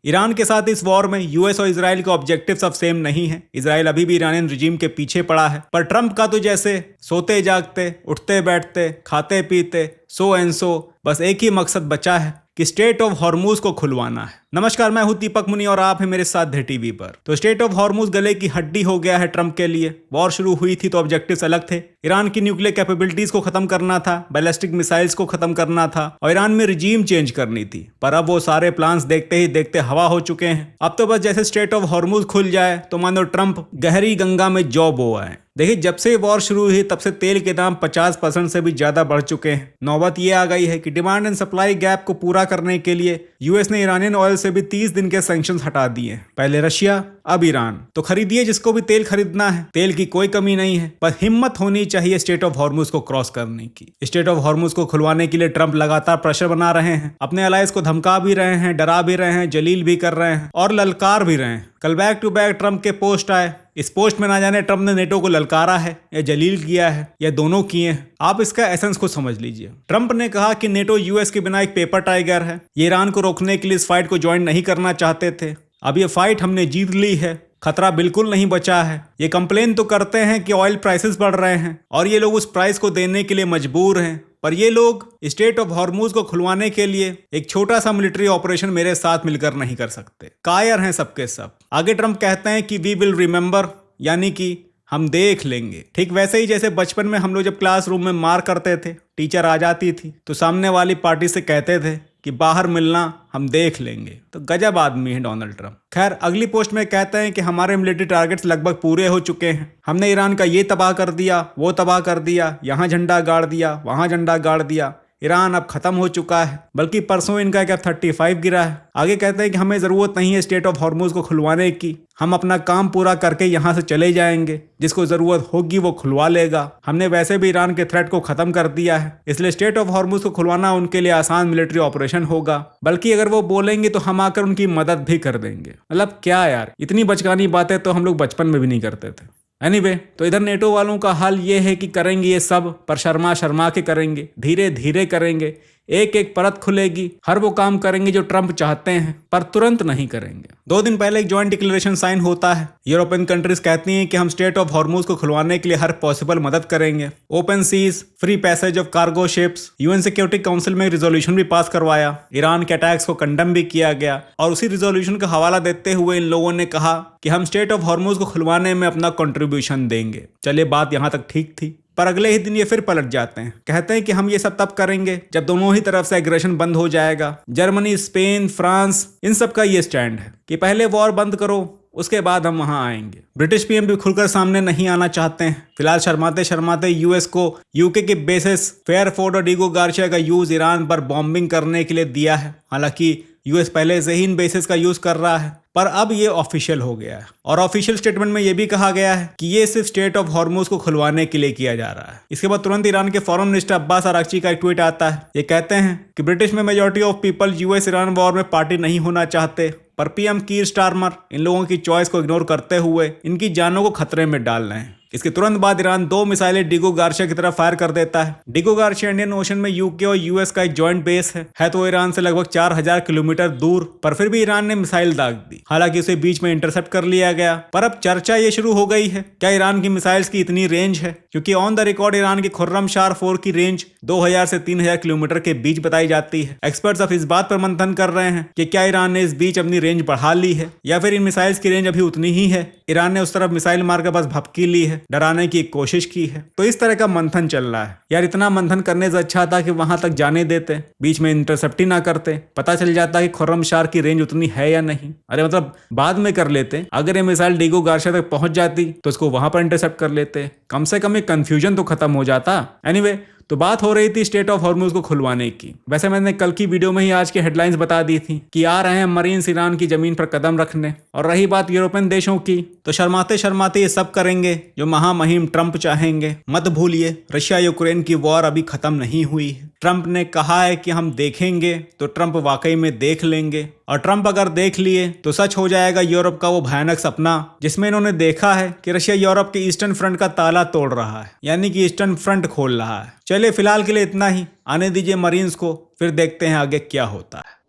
Iran के साथ इस वॉर में यूएस और इजराइल के ऑब्जेक्टिव्स अब सेम नहीं है। इजराइल अभी भी ईरानियन रिजीम के पीछे पड़ा है, पर ट्रंप का तो जैसे सोते जागते, उठते बैठते, खाते पीते, सो एंड सो, बस एक ही मकसद बचा है कि स्ट्रेट ऑफ हॉर्मुज को खुलवाना है। नमस्कार, मैं हूं दीपक मुनि और आप हैं मेरे साथ ध टीवी पर। तो स्ट्रेट ऑफ हॉर्मुज गले की हड्डी हो गया है ट्रंप के लिए। वॉर शुरू हुई थी तो ऑब्जेक्टिव्स अलग थे। ईरान की न्यूक्लियर कैपेबिलिटीज को खत्म करना था, बैलिस्टिक मिसाइल्स को खत्म करना था और ईरान में रिजीम चेंज करनी थी। पर अब वो सारे प्लान्स देखते ही देखते हवा हो चुके हैं। अब तो बस जैसे स्ट्रेट ऑफ हॉर्मुज खुल जाए तो मानो ट्रंप गहरी गंगा में जौ बो आए। देखिए, जब से वॉर शुरू हुई तब से तेल के दाम 50% से भी ज्यादा बढ़ चुके हैं। नौबत ये आ गई है कि डिमांड एंड सप्लाई गैप को पूरा करने के लिए यूएस ने ईरानियन ऑयल से भी 30 दिन के सैंक्शंस हटा दिए। पहले रशिया, अब ईरान। तो खरीदिए जिसको भी तेल खरीदना है, तेल की कोई कमी नहीं है, बस हिम्मत होनी चाहिए स्ट्रेट ऑफ हॉर्मुज को क्रॉस करने की। स्ट्रेट ऑफ हॉर्मुज को खुलवाने के लिए ट्रंप लगातार प्रेशर बना रहे हैं। अपने अलायंस को धमका भी रहे हैं, डरा भी रहे हैं, जलील भी कर रहे हैं और ललकार भी रहे हैं। कल बैक टू बैक ट्रंप के पोस्ट आए। इस पोस्ट में ना जाने ट्रंप ने नेटो को ललकारा है या जलील किया है या दोनों किए हैं। आप इसका एसेंस को समझ लीजिए। ट्रंप ने कहा कि नेटो यूएस के बिना एक पेपर टाइगर है। ये ईरान को रोकने के लिए इस फाइट को ज्वाइन नहीं करना चाहते थे। अब ये फाइट हमने जीत ली है, खतरा बिल्कुल नहीं बचा है। ये कंप्लेन तो करते हैं कि ऑयल प्राइसेस बढ़ रहे हैं और ये लोग उस प्राइस को देने के लिए मजबूर हैं, पर ये लोग स्ट्रेट ऑफ हॉर्मुज को खुलवाने के लिए एक छोटा सा मिलिट्री ऑपरेशन मेरे साथ मिलकर नहीं कर सकते। कायर हैं सबके सब। आगे ट्रंप कहते हैं कि वी विल रिमेंबर, यानी कि हम देख लेंगे। ठीक वैसे ही जैसे बचपन में हम लोग जब क्लासरूम में मार करते थे, टीचर आ जाती थी तो सामने वाली पार्टी से कहते थे कि बाहर मिलना, हम देख लेंगे। तो गजब आदमी है डोनाल्ड ट्रंप। खैर, अगली पोस्ट में कहते हैं कि हमारे मिलिट्री टारगेट्स लगभग पूरे हो चुके हैं। हमने ईरान का ये तबाह कर दिया, वो तबाह कर दिया, यहाँ झंडा गाड़ दिया, वहां झंडा गाड़ दिया। ईरान अब खत्म हो चुका है, बल्कि परसों इनका एक F-35 गिरा है। आगे कहते हैं कि हमें जरूरत नहीं है स्ट्रेट ऑफ हॉर्मुज को खुलवाने की। हम अपना काम पूरा करके यहाँ से चले जाएंगे। जिसको जरूरत होगी वो खुलवा लेगा। हमने वैसे भी ईरान के थ्रेट को खत्म कर दिया है, इसलिए स्ट्रेट ऑफ हॉर्मुज को खुलवाना उनके लिए आसान मिलिट्री ऑपरेशन होगा। बल्कि अगर वो बोलेंगे तो हम आकर उनकी मदद भी कर देंगे। मतलब क्या यार, इतनी बचकानी बातें तो हम लोग बचपन में भी नहीं करते थे। एनीवे, तो इधर नेटो वालों का हाल ये है कि करेंगे ये सब, पर शर्मा शर्मा के करेंगे, धीरे धीरे करेंगे। एक एक परत खुलेगी, हर वो काम करेंगे जो ट्रंप चाहते हैं, पर तुरंत नहीं करेंगे। 2 दिन पहले एक जॉइंट डिक्लेरेशन साइन होता है। यूरोपियन कंट्रीज कहती हैं कि हम स्ट्रेट ऑफ हॉर्मुज को खुलवाने के लिए हर पॉसिबल मदद करेंगे। Open seas, free passage of cargo ships, UN security council में रिजोल्यूशन भी पास करवाया। ईरान के अटैक्स को कंडेम भी किया गया और उसी रिजोल्यूशन का हवाला देते हुए इन लोगों ने कहा कि हम स्ट्रेट ऑफ हॉर्मुज को खुलवाने में अपना कंट्रीब्यूशन देंगे। चलिए, बात यहां तक ठीक थी, पर अगले ही दिन ये फिर पलट जाते हैं। कहते हैं कि हम ये सब तब करेंगे जब दोनों ही तरफ से एग्रेशन बंद हो जाएगा। जर्मनी, स्पेन, फ्रांस, इन सब का ये स्टैंड है कि पहले वॉर बंद करो, उसके बाद हम वहां आएंगे। ब्रिटिश पीएम भी खुलकर सामने नहीं आना चाहते हैं। फिलहाल शर्माते शर्माते यूएस को यूके के बेसिस फेयरफोर्ड और डिगो गार्शिया का यूज ईरान पर बॉम्बिंग करने के लिए दिया है। हालांकि यूएस पहले से ही इन बेसिस का यूज कर रहा है, पर अब ये ऑफिशियल हो गया है। और ऑफिशियल स्टेटमेंट में ये भी कहा गया है कि ये सिर्फ स्ट्रेट ऑफ हॉर्मुज को खुलवाने के लिए किया जा रहा है। इसके बाद तुरंत ईरान के फॉरेन मिनिस्टर अब्बास अराक्ची का एक ट्वीट आता है। ये कहते हैं कि ब्रिटिश में majority of people US Iran war में पार्टी नहीं होना चाहते, पर पीएम कीर स्टारमर इन लोगों की चॉइस को इग्नोर करते हुए इनकी जानों को खतरे में डाल रहे हैं। इसके तुरंत बाद ईरान 2 मिसाइलें डिगो गार्शिया की तरफ फायर कर देता है। डिगो गार्शिया इंडियन ओशन में यूके और यूएस का एक जॉइंट बेस है तो ईरान से लगभग 4000 किलोमीटर दूर, पर फिर भी ईरान ने मिसाइल दाग दी। हालांकि उसे बीच में इंटरसेप्ट कर लिया गया। पर अब चर्चा ये शुरू हो गई है, क्या ईरान की मिसाइल्स की इतनी रेंज है? क्योंकि ऑन द रिकॉर्ड ईरान की खुर्रमशार 4 की रेंज 2000 से 3000 किलोमीटर के बीच बताई जाती है। एक्सपर्ट्स अब इस बात पर मंथन कर रहे हैं कि क्या ईरान ने इस बीच अपनी रेंज बढ़ा ली है या फिर इन मिसाइल्स की रेंज अभी उतनी ही है। ईरान ने उस तरफ मिसाइल मारकर बस भपकी ली है, डराने की कोशिश की है। तो इस तरह का मंथन चल रहा है। यार, इतना मंथन करने से अच्छा था कि वहां तक जाने देते, बीच में इंटरसेप्ट ही ना करते, पता चल जाता कि खुर्रमशार की रेंज उतनी है या नहीं। अरे मतलब बाद में कर लेते। अगर ये मिसाइल डिगो गार्शिया तक पहुंच जाती तो इसको वहां पर इंटरसेप्ट कर लेते, कम से कम एक कंफ्यूजन तो खत्म हो जाता। एनीवे, तो बात हो रही थी स्ट्रेट ऑफ हॉर्मुज को खुलवाने की। वैसे मैंने कल की वीडियो में ही आज के हेडलाइंस बता दी थी कि आ रहे हैं मरीन्स ईरान की जमीन पर कदम रखने। और रही बात यूरोपियन देशों की, तो शर्माते शर्माते ये सब करेंगे जो महामहिम ट्रंप चाहेंगे। मत भूलिए, रशिया यूक्रेन की वॉर अभी खत्म नहीं हुई है। ट्रंप ने कहा है कि हम देखेंगे, तो ट्रंप वाकई में देख लेंगे। और ट्रंप अगर देख लिए तो सच हो जाएगा यूरोप का वो भयानक सपना जिसमें इन्होंने देखा है कि रशिया यूरोप के ईस्टर्न फ्रंट का ताला तोड़ रहा है, यानी कि ईस्टर्न फ्रंट खोल रहा है। चलिए, फिलहाल के लिए इतना ही। आने दीजिए मरीन्स को, फिर देखते हैं आगे क्या होता है।